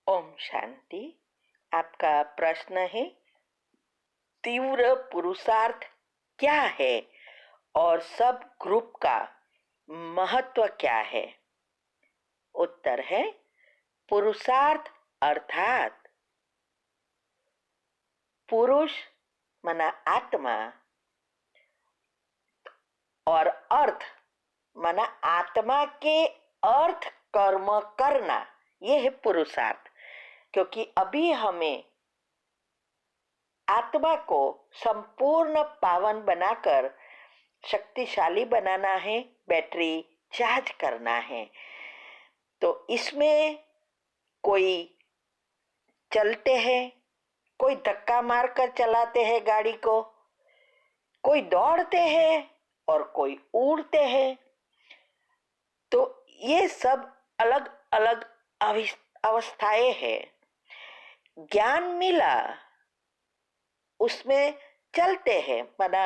ओम शांति। आपका प्रश्न है, तीव्र पुरुषार्थ क्या है और सब ग्रुप का महत्व क्या है? उत्तर है, पुरुषार्थ अर्थात पुरुष मना आत्मा और अर्थ मना आत्मा के अर्थ कर्म करना, यह है पुरुषार्थ। क्योंकि अभी हमें आत्मा को संपूर्ण पावन बनाकर शक्तिशाली बनाना है, बैटरी चार्ज करना है। तो इसमें कोई चलते हैं, कोई धक्का मारकर चलाते हैं गाड़ी को, कोई दौड़ते हैं और कोई उड़ते हैं। तो ये सब अलग अलग अवस्थाएं हैं। ज्ञान मिला, उसमें चलते हैं, मना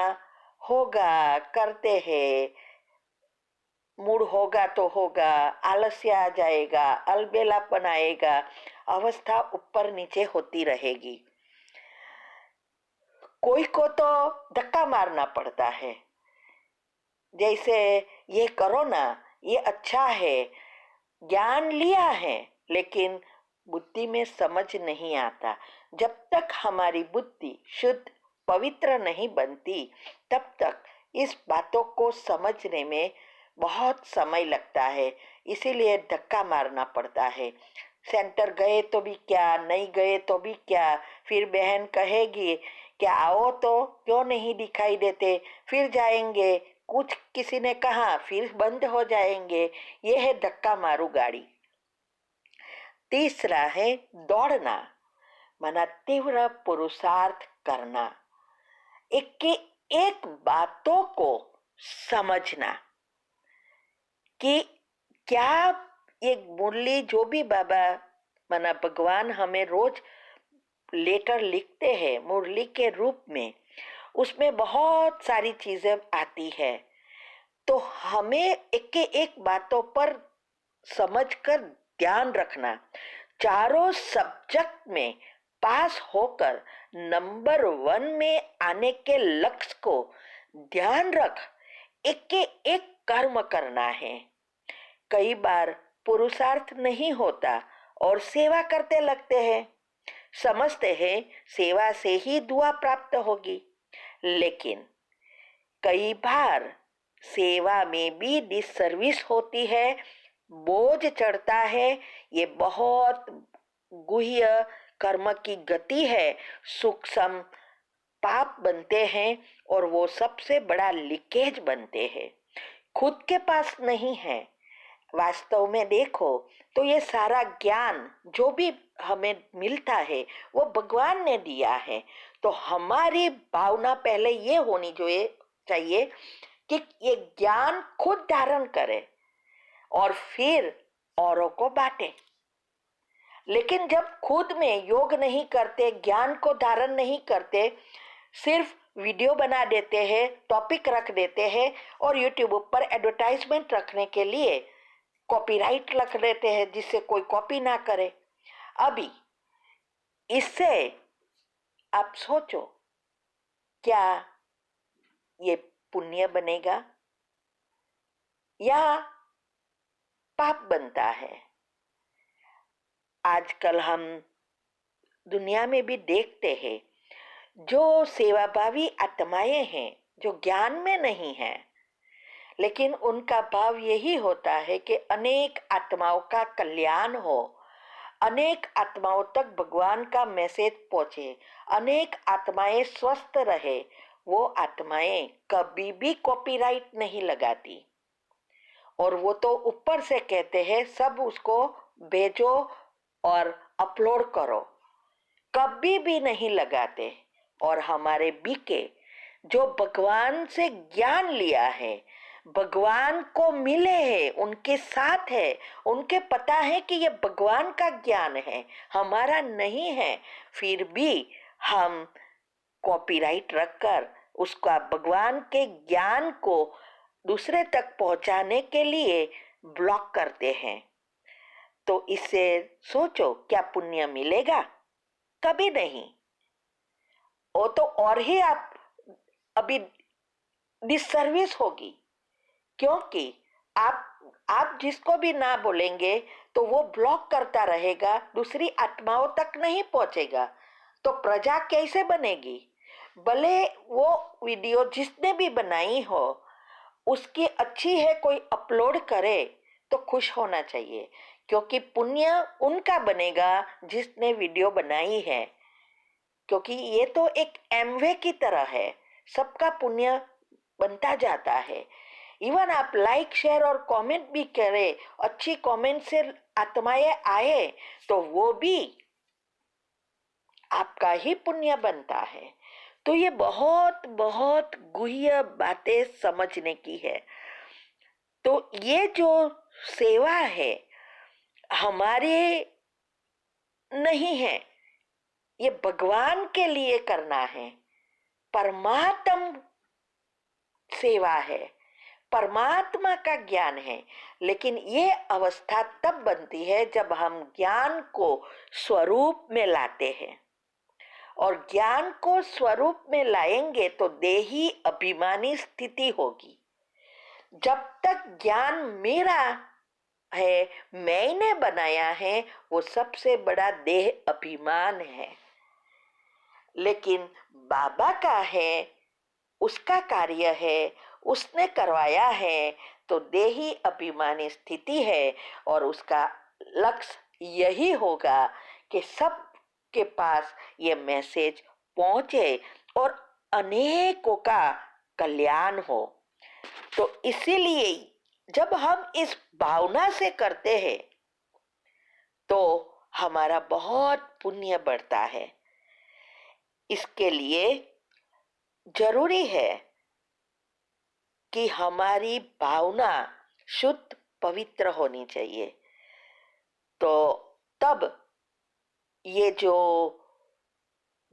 होगा करते हैं, मूड होगा तो होगा, आलस्य आ जाएगा, अलबेलापन आएगा, अवस्था ऊपर नीचे होती रहेगी। कोई को तो धक्का मारना पड़ता है, जैसे ये करो ना, ये अच्छा है, ज्ञान लिया है लेकिन बुद्धि में समझ नहीं आता। जब तक हमारी बुद्धि शुद्ध पवित्र नहीं बनती तब तक इस बातों को समझने में बहुत समय लगता है, इसीलिए धक्का मारना पड़ता है। सेंटर गए तो भी क्या, नहीं गए तो भी क्या, फिर बहन कहेगी क्या आओ तो क्यों नहीं दिखाई देते, फिर जाएंगे, कुछ किसी ने कहा फिर बंद हो जाएंगे। यह है धक्का मारू गाड़ी। तीसरा है दौड़ना, माना तीव्र पुरुषार्थ करना, एक के एक बातों को समझना कि क्या एक मुरली जो भी बाबा माना भगवान हमें रोज लेटर लिखते हैं मुरली के रूप में, उसमें बहुत सारी चीजें आती है। तो हमें एक के एक बातों पर समझकर ध्यान रखना, चारों सब्जेक्ट में पास होकर नंबर 1 में आने के लक्ष्य को ध्यान रख एक के एक कर्म करना है। कई बार पुरुषार्थ नहीं होता और सेवा करते लगते हैं, समझते हैं सेवा से ही दुआ प्राप्त होगी, लेकिन कई बार सेवा में भी डिसर्विस होती है, बोझ चढ़ता है। ये बहुत गुह्य कर्म की गति है, सूक्ष्म पाप बनते हैं और वो सबसे बड़ा लीकेज बनते हैं। खुद के पास नहीं है। वास्तव में देखो तो ये सारा ज्ञान जो भी हमें मिलता है वो भगवान ने दिया है। तो हमारी भावना पहले ये होनी चाहिए कि ये ज्ञान खुद धारण करे और फिर औरों को बांटे। लेकिन जब खुद में योग नहीं करते, ज्ञान को धारण नहीं करते, सिर्फ वीडियो बना देते हैं, टॉपिक रख देते हैं और यूट्यूब पर एडवर्टाइजमेंट रखने के लिए कॉपीराइट रख देते हैं जिससे कोई कॉपी ना करे। अभी इससे आप सोचो, क्या ये पुण्य बनेगा या पाप बनता है? आजकल हम दुनिया में भी देखते हैं, जो सेवाभावी आत्माएं हैं जो ज्ञान में नहीं है, लेकिन उनका भाव यही होता है कि अनेक आत्माओं का कल्याण हो, अनेक आत्माओं तक भगवान का मैसेज पहुंचे, अनेक आत्माएं स्वस्थ रहे। वो आत्माएं कभी भी कॉपीराइट नहीं लगाती और वो तो ऊपर से कहते हैं सब उसको भेजो और अपलोड करो, कभी भी नहीं लगाते। और हमारे बीके जो भगवान से ज्ञान लिया है, भगवान को मिले हैं, उनके साथ है, उनके पता है कि ये भगवान का ज्ञान है, हमारा नहीं है, फिर भी हम कॉपीराइट रखकर उसका भगवान के ज्ञान को दूसरे तक पहुंचाने के लिए ब्लॉक करते हैं। तो इससे सोचो क्या पुण्य मिलेगा? कभी नहीं। वो तो और ही आप अभी डिसर्विस होगी, क्योंकि आप जिसको भी ना बोलेंगे तो वो ब्लॉक करता रहेगा, दूसरी आत्माओं तक नहीं पहुंचेगा, तो प्रजा कैसे बनेगी? भले वो वीडियो जिसने भी बनाई हो उसकी अच्छी है, कोई अपलोड करे तो खुश होना चाहिए, क्योंकि पुण्य उनका बनेगा जिसने वीडियो बनाई है, क्योंकि ये तो एक एमवे की तरह है, सबका पुण्य बनता जाता है। इवन आप लाइक शेयर और कमेंट भी करें, अच्छी कमेंट से आत्माएं आए तो वो भी आपका ही पुण्य बनता है। तो ये बहुत बहुत गुह्य बातें समझने की है। तो ये जो सेवा है हमारे नहीं है, ये भगवान के लिए करना है, परमात्म सेवा है, परमात्मा का ज्ञान है। लेकिन ये अवस्था तब बनती है जब हम ज्ञान को स्वरूप में लाते हैं, और ज्ञान को स्वरूप में लाएंगे तो देही अभिमानी स्थिति होगी। जब तक ज्ञान मेरा है, मैंने बनाया है, वो सबसे बड़ा देह अभिमान है। लेकिन बाबा का है, उसका कार्य है, उसने करवाया है, तो देही अभिमानी स्थिति है, और उसका लक्ष्य यही होगा कि सब के पास ये मैसेज पहुंचे और अनेकों का कल्याण हो। तो इसीलिए जब हम इस भावना से करते हैं तो हमारा बहुत पुण्य बढ़ता है। इसके लिए जरूरी है कि हमारी भावना शुद्ध पवित्र होनी चाहिए। तो तब ये जो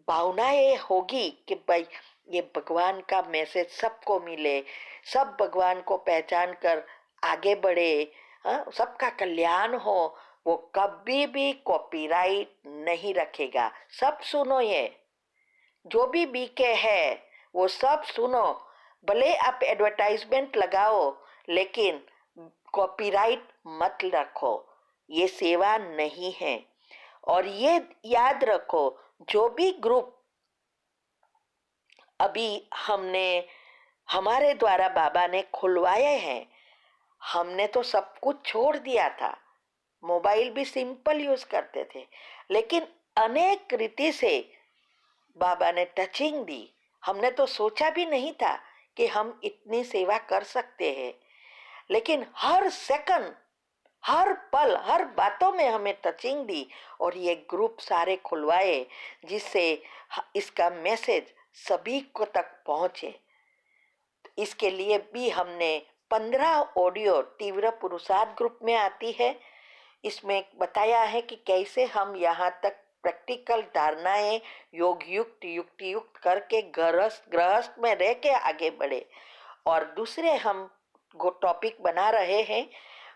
भावनाएं होगी कि भाई ये भगवान का मैसेज सबको मिले, सब भगवान को पहचान कर आगे बढ़े, हाँ, सबका कल्याण हो, वो कभी भी कॉपीराइट नहीं रखेगा। सब सुनो, ये जो भी बीके है वो सब सुनो, भले आप एडवर्टाइजमेंट लगाओ लेकिन कॉपीराइट मत रखो, ये सेवा नहीं है। और ये याद रखो, जो भी ग्रुप अभी हमने हमारे द्वारा बाबा ने खुलवाए हैं, हमने तो सब कुछ छोड़ दिया था, मोबाइल भी सिंपल यूज करते थे, लेकिन अनेक रीति से बाबा ने टचिंग दी। हमने तो सोचा भी नहीं था कि हम इतनी सेवा कर सकते हैं, लेकिन हर सेकंड, हर पल, हर बातों में हमें टचिंग दी, और ये ग्रुप सारे खुलवाए जिससे इसका मैसेज सभी को तक पहुंचे। इसके लिए भी हमने 15 ऑडियो तीव्र पुरुषार्थ ग्रुप में आती है, इसमें बताया है कि कैसे हम यहाँ तक प्रैक्टिकल धारणाएं योग युक्त युक्ति युक्त करके गृहस्थ में रह के आगे बढ़े। और दूसरे हम टॉपिक बना रहे हैं,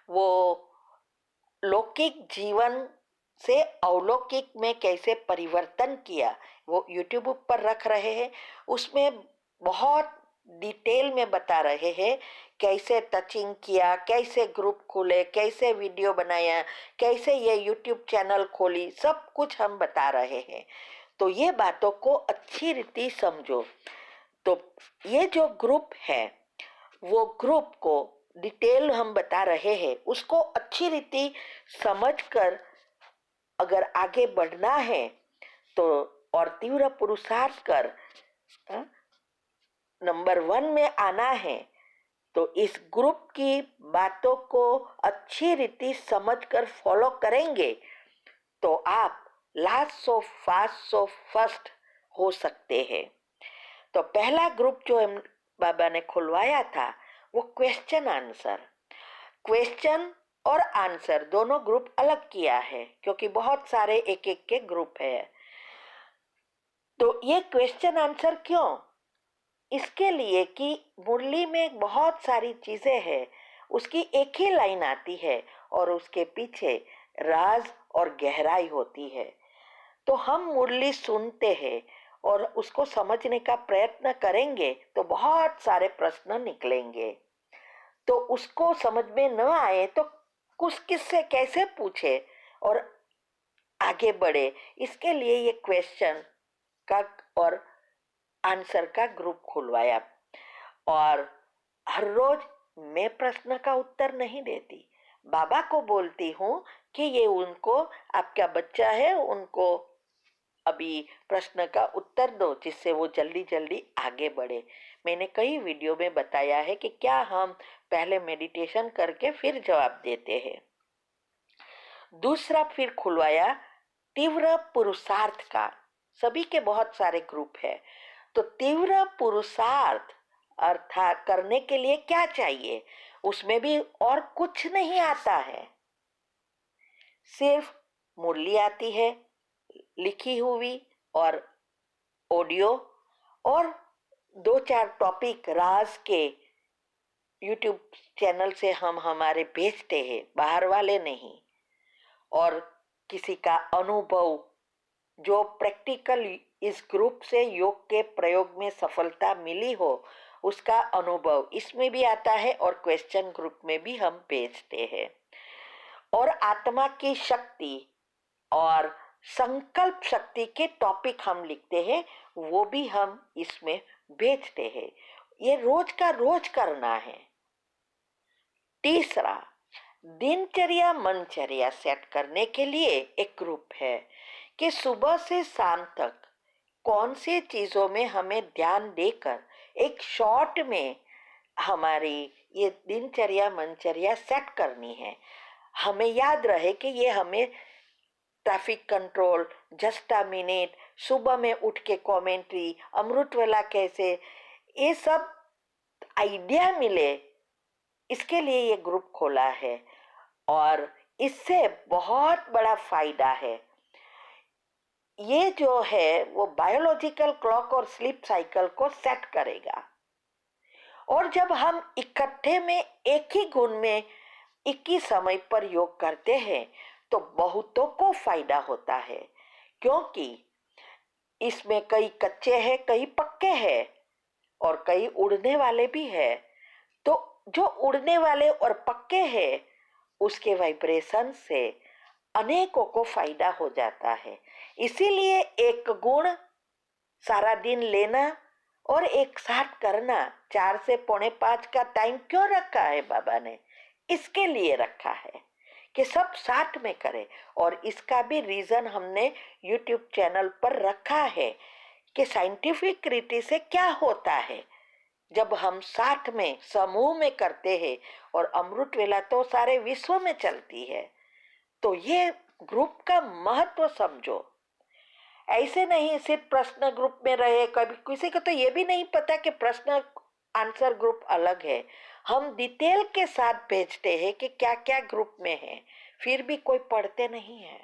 वो लौकिक जीवन से अलौकिक में कैसे परिवर्तन किया, वो यूट्यूब पर रख रहे हैं। उसमें बहुत डिटेल में बता रहे हैं कैसे टचिंग किया, कैसे ग्रुप खोले, कैसे वीडियो बनाया, कैसे ये यूट्यूब चैनल खोली, सब कुछ हम बता रहे हैं। तो ये बातों को अच्छी रीति समझो। तो ये जो ग्रुप है, वो ग्रुप को डिटेल हम बता रहे हैं, उसको अच्छी रीति समझकर अगर आगे बढ़ना है तो और तीव्र पुरुषार्थ कर नंबर 1 में आना है, तो इस ग्रुप की बातों को अच्छी रीति समझकर फॉलो करेंगे तो आप last so fast so first हो सकते हैं। तो पहला ग्रुप जो हम बाबा ने खुलवाया था वो क्वेश्चन आंसर, क्वेश्चन और आंसर दोनों ग्रुप अलग किया है, क्योंकि बहुत सारे एक एक के ग्रुप है। तो ये क्वेश्चन आंसर क्यों? इसके लिए कि मुरली में बहुत सारी चीजें हैं, उसकी एक ही लाइन आती है और उसके पीछे राज और गहराई होती है। तो हम मुरली सुनते हैं और उसको समझने का प्रयत्न करेंगे तो बहुत सारे प्रश्न निकलेंगे। तो उसको समझ में न आए तो कुछ किससे कैसे पूछे और आगे बढ़े, इसके लिए ये क्वेश्चन का और आंसर का ग्रुप खुलवाया। और हर रोज मैं प्रश्न का उत्तर नहीं देती, बाबा को बोलती हूँ कि ये उनको, आपका बच्चा है, उनको अभी प्रश्न का उत्तर दो जिससे वो जल्दी जल्दी आगे बढ़े। मैंने कई वीडियो में बताया है कि क्या हम पहले मेडिटेशन करके फिर जवाब देते हैं। दूसरा फिर खुलवाया तीव्र पुरुषार्थ का। सभी के बहुत सारे ग्रुप है, तो तीव्र पुरुषार्थ अर्थात करने के लिए क्या चाहिए, उसमें भी और कुछ नहीं आता है, सिर्फ मुरली आती है लिखी हुई और ऑडियो, और दो चार टॉपिक राज के यूट्यूब चैनल से हम हमारे भेजते हैं, बाहर वाले नहीं। और किसी का अनुभव जो प्रैक्टिकल इस ग्रुप से योग के प्रयोग में सफलता मिली हो, उसका अनुभव इसमें भी आता है और क्वेश्चन ग्रुप में भी हम भेजते हैं। और आत्मा की शक्ति और संकल्प शक्ति के टॉपिक हम लिखते हैं, वो भी हम इसमें भेजते हैं। ये रोज का रोज करना है। तीसरा, दिनचर्या मनचर्या सेट करने के लिए एक ग्रुप है कि सुबह से शाम तक कौन सी चीजों में हमें ध्यान देकर एक शॉर्ट में हमारी ये दिनचर्या मनचर्या सेट करनी है। हमें याद रहे कि ये हमें traffic control, just a minute, सुबह में उठ के कमेंट्री, अमृतवेला कैसे, ये सब आइडिया मिले, इसके लिए ये ग्रुप खोला है। और इससे बहुत बड़ा फायदा है। ये जो है वो बायोलॉजिकल क्लॉक और स्लीप साइकिल को सेट करेगा। और जब हम इकट्ठे में एक ही गुण में एक ही समय पर योग करते हैं तो बहुतों को फायदा होता है, क्योंकि इसमें कई कच्चे हैं, कई पक्के हैं और कई उड़ने वाले भी हैं। तो जो उड़ने वाले और पक्के हैं उसके वाइब्रेशन से अनेकों को फायदा हो जाता है। इसीलिए एक गुण सारा दिन लेना और एक साथ करना, 4 से पौने 5 का टाइम क्यों रखा है बाबा ने, इसके लिए रखा है कि सब साथ में करें। और इसका भी रीजन हमने यूट्यूब चैनल पर रखा है कि साइंटिफिक रीति से क्या होता है जब हम साथ में समूह में करते हैं। और अमृत वेला तो सारे विश्व में चलती है। तो ये ग्रुप का महत्व समझो। ऐसे नहीं सिर्फ प्रश्न ग्रुप में रहे, कभी किसी को तो ये भी नहीं पता कि प्रश्न आंसर ग्रुप अलग है। हम डिटेल के साथ भेजते हैं कि क्या क्या ग्रुप में है, फिर भी कोई पढ़ते नहीं है।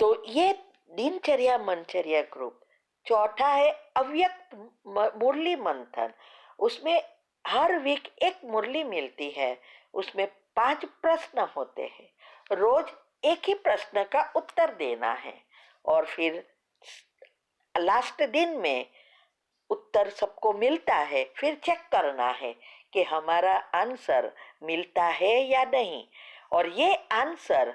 तो ये दिनचर्या मनचर्या ग्रुप। चौथा है अव्यक्त मुरली मंथन। उसमें हर वीक एक मुरली मिलती है, उसमें 5 प्रश्न होते हैं, रोज एक ही प्रश्न का उत्तर देना है और फिर लास्ट दिन में उत्तर सबको मिलता है, फिर चेक करना है कि हमारा आंसर मिलता है या नहीं। और ये आंसर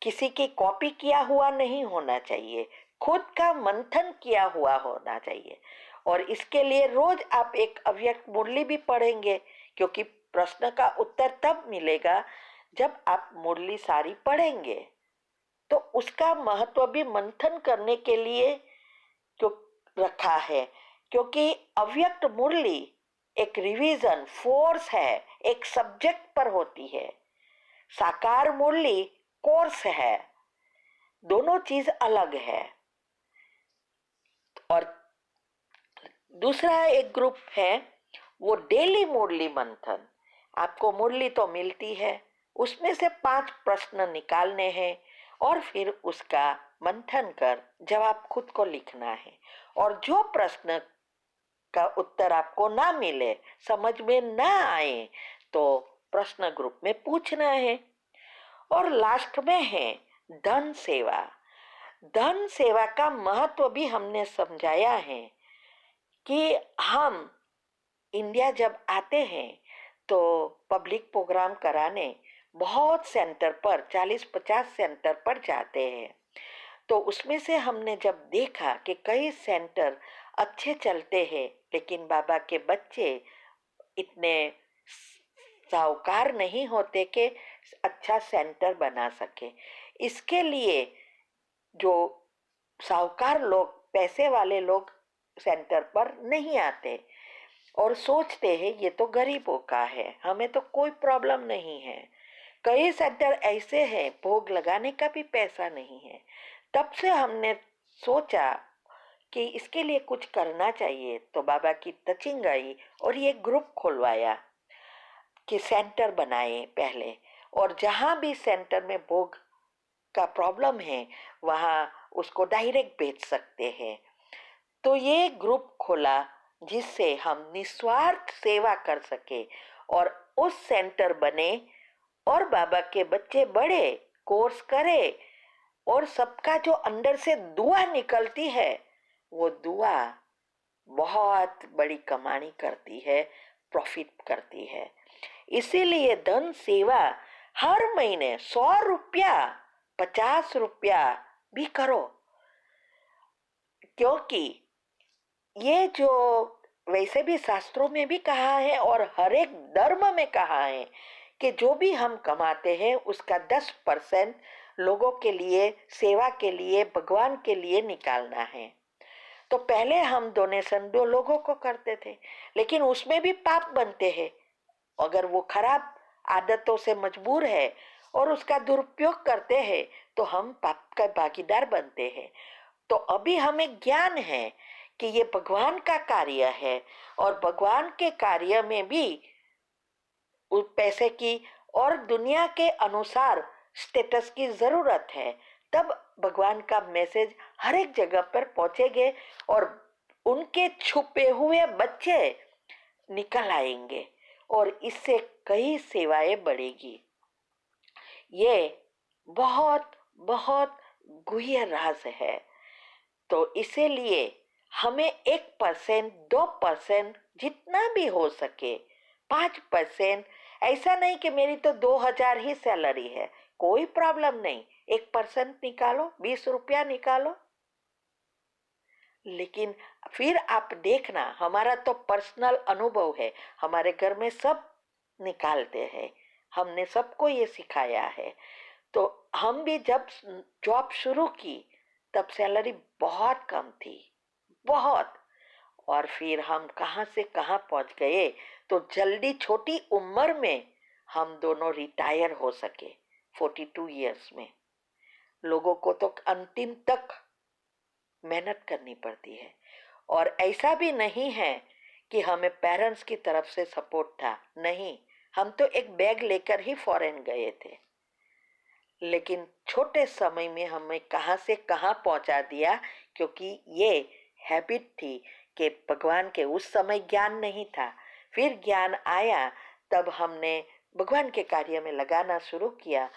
किसी की कॉपी किया हुआ नहीं होना चाहिए, खुद का मंथन किया हुआ होना चाहिए। और इसके लिए रोज आप एक अव्यक्त मुरली भी पढ़ेंगे, क्योंकि प्रश्न का उत्तर तब मिलेगा जब आप मुरली सारी पढ़ेंगे। तो उसका महत्व भी मंथन करने के लिए जो रखा है, क्योंकि अव्यक्त मुरली एक रिवीजन फोर्स है, एक सब्जेक्ट पर होती है। साकार मुरली कोर्स है, दोनों चीज अलग है। और दूसरा एक ग्रुप है वो डेली मुरली मंथन। आपको मुरली तो मिलती है, उसमें से 5 प्रश्न निकालने हैं और फिर उसका मंथन कर जवाब खुद को लिखना है। और जो प्रश्न का उत्तर आपको ना मिले, समझ में ना आए, तो प्रश्न ग्रुप में पूछना है। और लास्ट में है धन सेवा। धन सेवा का महत्व भी हमने समझाया है कि हम इंडिया जब आते हैं तो पब्लिक प्रोग्राम कराने बहुत सेंटर पर 40-50 सेंटर पर जाते हैं। तो उसमें से हमने जब देखा कि कई सेंटर अच्छे चलते हैं लेकिन बाबा के बच्चे इतने साहूकार नहीं होते कि अच्छा सेंटर बना सके। इसके लिए जो साहूकार लोग, पैसे वाले लोग सेंटर पर नहीं आते और सोचते हैं ये तो गरीबों का है, हमें तो कोई प्रॉब्लम नहीं है। कई सेंटर ऐसे हैं भोग लगाने का भी पैसा नहीं है। तब से हमने सोचा कि इसके लिए कुछ करना चाहिए, तो बाबा की टचिंग आई और ये ग्रुप खुलवाया कि सेंटर बनाए पहले, और जहाँ भी सेंटर में भोग का प्रॉब्लम है वहाँ उसको डायरेक्ट भेज सकते हैं। तो ये ग्रुप खोला जिससे हम निस्वार्थ सेवा कर सके और उस सेंटर बने और बाबा के बच्चे बड़े कोर्स करे और सबका जो अंदर से दुआ निकलती है वो दुआ बहुत बड़ी कमानी करती है, प्रॉफिट करती है। इसीलिए धन सेवा हर महीने 100 रुपया, 50 रुपया भी करो, क्योंकि ये जो वैसे भी शास्त्रों में भी कहा है और हर एक धर्म में कहा है कि जो भी हम कमाते हैं उसका 10% लोगों के लिए, सेवा के लिए, भगवान के लिए निकालना है। तो पहले हम डोनेशन 2 लोगों को करते थे लेकिन उसमें भी पाप बनते हैं। अगर वो खराब आदतों से मजबूर है और उसका दुरुपयोग करते हैं तो हम पाप का भागीदार बनते हैं। तो अभी हमें ज्ञान है कि ये भगवान का कार्य है और भगवान के कार्य में भी उस पैसे की और दुनिया के अनुसार स्टेटस की जरूरत है। तब भगवान का मैसेज हर एक जगह पर पहुंचेंगे और उनके छुपे हुए बच्चे निकल आएंगे और इससे कई सेवाएं बढ़ेगी। ये बहुत बहुत गुह्य राज है। तो इसीलिए हमें 1%, 2%, जितना भी हो सके, 5%, ऐसा नहीं कि मेरी तो 2000 ही सैलरी है, कोई प्रॉब्लम नहीं, 1% निकालो, 20 रुपया निकालो। लेकिन फिर आप देखना, हमारा तो पर्सनल अनुभव है, हमारे घर में सब निकालते हैं, हमने सबको ये सिखाया है। तो हम भी जब जॉब शुरू की तब सैलरी बहुत कम थी, बहुत। और फिर हम कहाँ से कहाँ पहुंच गए, तो जल्दी छोटी उम्र में हम दोनों रिटायर हो सके, 42 इयर्स में। लोगों को तो अंतिम तक मेहनत करनी पड़ती है। और ऐसा भी नहीं है कि हमें पेरेंट्स की तरफ से सपोर्ट था, नहीं, हम तो एक बैग लेकर ही फॉरेन गए थे। लेकिन छोटे समय में हमें कहाँ से कहाँ पहुंचा दिया, क्योंकि ये हैबिट थी कि भगवान के उस समय ज्ञान नहीं था, फिर ज्ञान आया तब हमने भगवान के कार्य में लगाना शुरू किया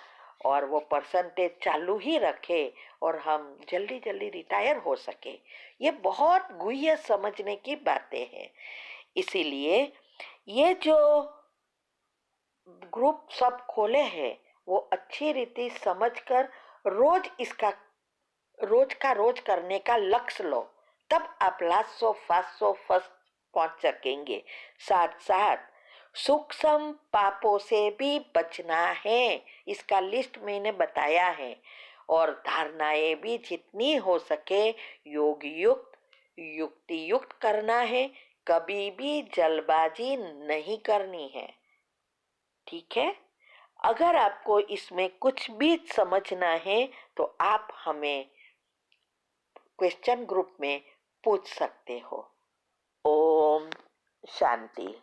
और वो परसेंटेज चालू ही रखे और हम जल्दी जल्दी रिटायर हो सके। ये बहुत गुह्य समझने की बातें हैं। इसीलिए ये जो ग्रुप सब खोले हैं वो अच्छी रीति समझकर रोज का रोज करने का लक्ष्य लो, तब आप लास्ट 500 फर्स्ट पहुंच सकेंगे। साथ साथ सूक्ष्म पापों से भी बचना है, इसका लिस्ट मैंने बताया है। और धारणाएं भी जितनी हो सके योग युक्त, युक्ति युक्त करना है, कभी भी जल्दबाजी नहीं करनी है। ठीक है। अगर आपको इसमें कुछ भी समझना है तो आप हमें क्वेश्चन ग्रुप में पूछ सकते हो। ओम शांति।